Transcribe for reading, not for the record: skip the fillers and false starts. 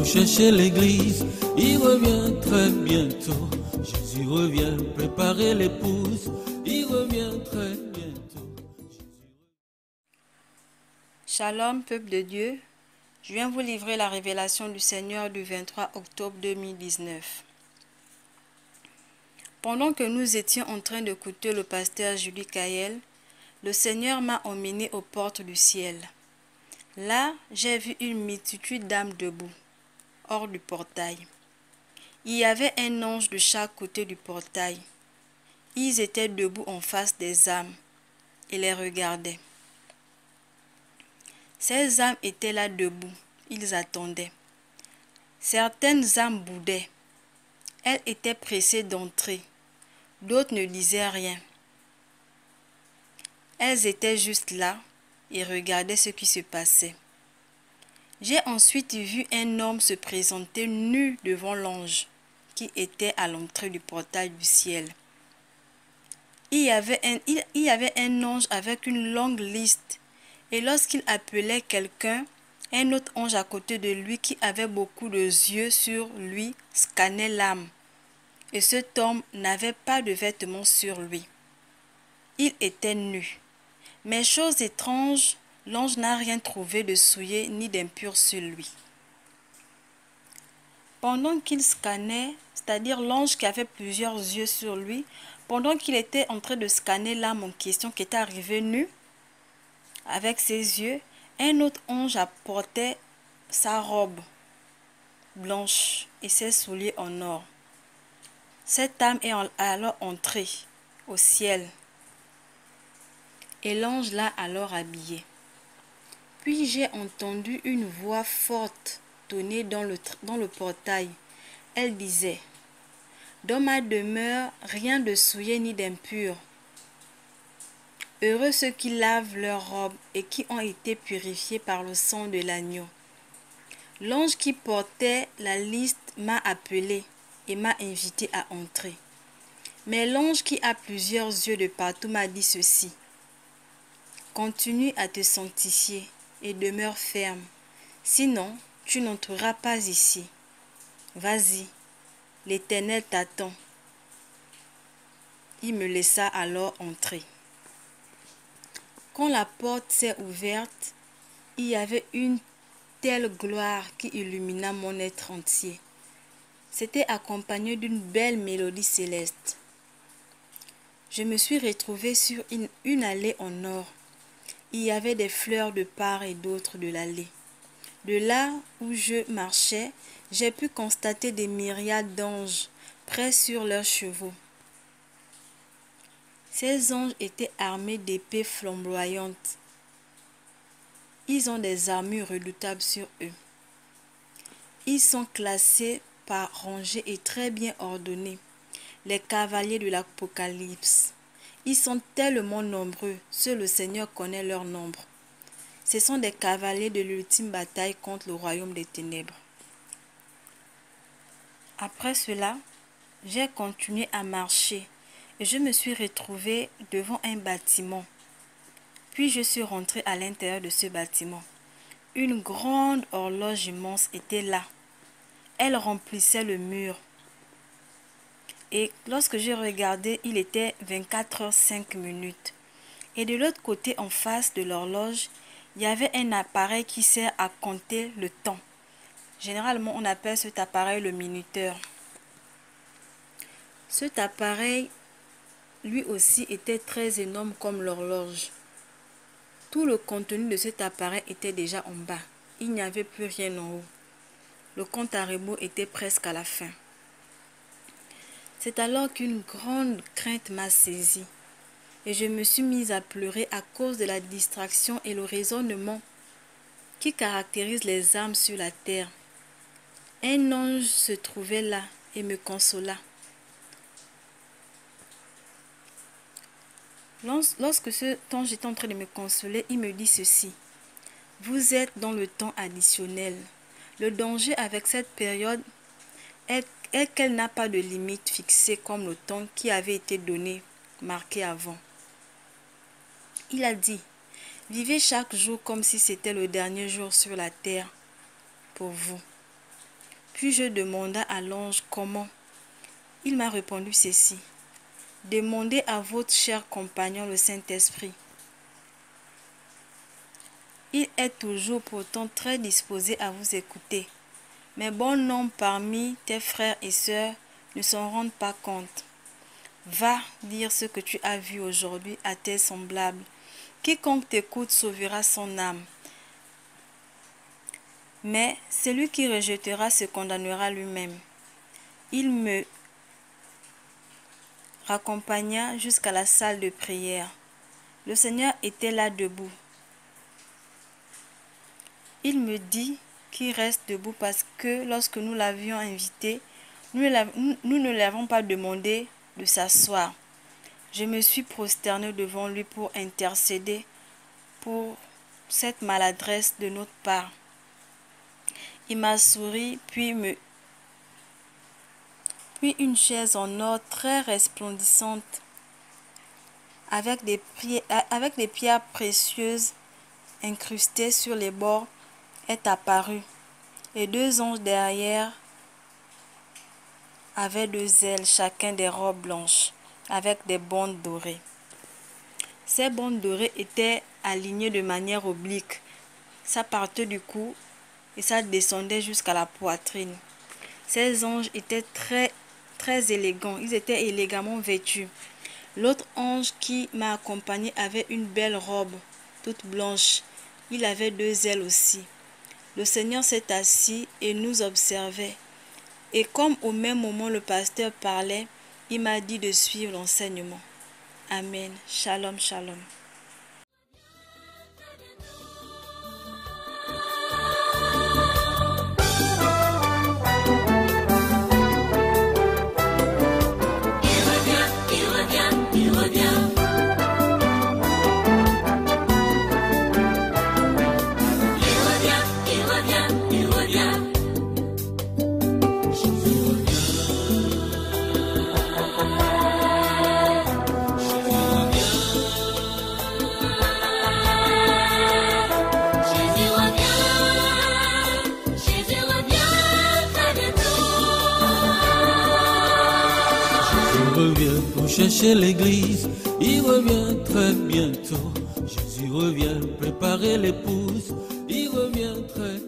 cherchez l'église, il revient très bientôt. Jésus revient préparer l'épouse, il revient très bientôt. Shalom, peuple de Dieu. Je viens vous livrer la révélation du Seigneur du 23 octobre 2019. Pendant que nous étions en train d'écouter le pasteur Julie Kael, le Seigneur m'a emmené aux portes du ciel. Là, j'ai vu une multitude d'âmes debout, hors du portail. Il y avait un ange de chaque côté du portail. Ils étaient debout en face des âmes et les regardaient. Ces âmes étaient là debout, ils attendaient. Certaines âmes boudaient. Elles étaient pressées d'entrer. D'autres ne disaient rien. Elles étaient juste là et regardaient ce qui se passait. J'ai ensuite vu un homme se présenter nu devant l'ange qui était à l'entrée du portail du ciel. Il y avait un ange avec une longue liste, et lorsqu'il appelait quelqu'un, un autre ange à côté de lui qui avait beaucoup de yeux sur lui scannait l'âme. Et cet homme n'avait pas de vêtements sur lui. Il était nu. Mais chose étrange, l'ange n'a rien trouvé de souillé ni d'impur sur lui. Pendant qu'il scannait, c'est-à-dire l'ange qui avait plusieurs yeux sur lui, pendant qu'il était en train de scanner l'âme en question qui était arrivée nue, avec ses yeux, un autre ange apportait sa robe blanche et ses souliers en or. Cette âme est alors entrée au ciel et l'ange l'a alors habillée. Puis j'ai entendu une voix forte tonner dans le portail. Elle disait: dans ma demeure, rien de souillé ni d'impur. Heureux ceux qui lavent leurs robes et qui ont été purifiés par le sang de l'agneau. L'ange qui portait la liste m'a appelé et m'a invité à entrer. Mais l'ange qui a plusieurs yeux de partout m'a dit ceci: continue à te sanctifier et demeure ferme, sinon tu n'entreras pas ici. Vas-y, l'Éternel t'attend. Il me laissa alors entrer. Quand la porte s'est ouverte, il y avait une telle gloire qui illumina mon être entier. C'était accompagné d'une belle mélodie céleste. Je me suis retrouvée sur une allée en or. Il y avait des fleurs de part et d'autre de l'allée. De là où je marchais, j'ai pu constater des myriades d'anges près sur leurs chevaux. Ces anges étaient armés d'épées flamboyantes. Ils ont des armures redoutables sur eux. Ils sont classés par rangées et très bien ordonnés. Les cavaliers de l'Apocalypse. Ils sont tellement nombreux, seul le Seigneur connaît leur nombre. Ce sont des cavaliers de l'ultime bataille contre le royaume des ténèbres. Après cela, j'ai continué à marcher et je me suis retrouvée devant un bâtiment. Puis je suis rentrée à l'intérieur de ce bâtiment. Une grande horloge immense était là. Elle remplissait le mur. Et lorsque j'ai regardé, il était 24h05. Et de l'autre côté, en face de l'horloge, il y avait un appareil qui sert à compter le temps. Généralement, on appelle cet appareil le minuteur. Cet appareil, lui aussi, était très énorme comme l'horloge. Tout le contenu de cet appareil était déjà en bas. Il n'y avait plus rien en haut. Le compte à rebours était presque à la fin. C'est alors qu'une grande crainte m'a saisie et je me suis mise à pleurer à cause de la distraction et le raisonnement qui caractérisent les âmes sur la terre. Un ange se trouvait là et me consola. Lorsque ce ange était en train de me consoler, il me dit ceci: vous êtes dans le temps additionnel. Le danger avec cette période est qu'elle n'a pas de limite fixée comme le temps qui avait été donné, marqué avant. Il a dit: vivez chaque jour comme si c'était le dernier jour sur la terre pour vous. Puis je demanda à l'ange comment. Il m'a répondu ceci. Demandez à votre cher compagnon le Saint-Esprit. Il est toujours pourtant très disposé à vous écouter. Mais bon nombre parmi tes frères et sœurs ne s'en rendent pas compte. Va dire ce que tu as vu aujourd'hui à tes semblables. Quiconque t'écoute sauvera son âme. Mais celui qui rejettera se condamnera lui-même. Il me raccompagna jusqu'à la salle de prière. Le Seigneur était là debout. Il me dit qu'il reste debout parce que lorsque nous l'avions invité, nous ne l'avons pas demandé de s'asseoir. Je me suis prosternée devant lui pour intercéder pour cette maladresse de notre part. Il m'a souri, puis une chaise en or très resplendissante avec des pierres précieuses incrustées sur les bords est apparue, et deux anges derrière avaient deux ailes, chacun des robes blanches, avec des bandes dorées. Ces bandes dorées étaient alignées de manière oblique. Ça partait du cou et ça descendait jusqu'à la poitrine. Ces anges étaient très élégants, ils étaient élégamment vêtus. L'autre ange qui m'a accompagné avait une belle robe, toute blanche. Il avait deux ailes aussi. Le Seigneur s'est assis et nous observait. Et comme au même moment le pasteur parlait, il m'a dit de suivre l'enseignement. Amen. Shalom, shalom. Revient pour chercher l'église, il revient très bientôt. Jésus revient préparer l'épouse, il revient très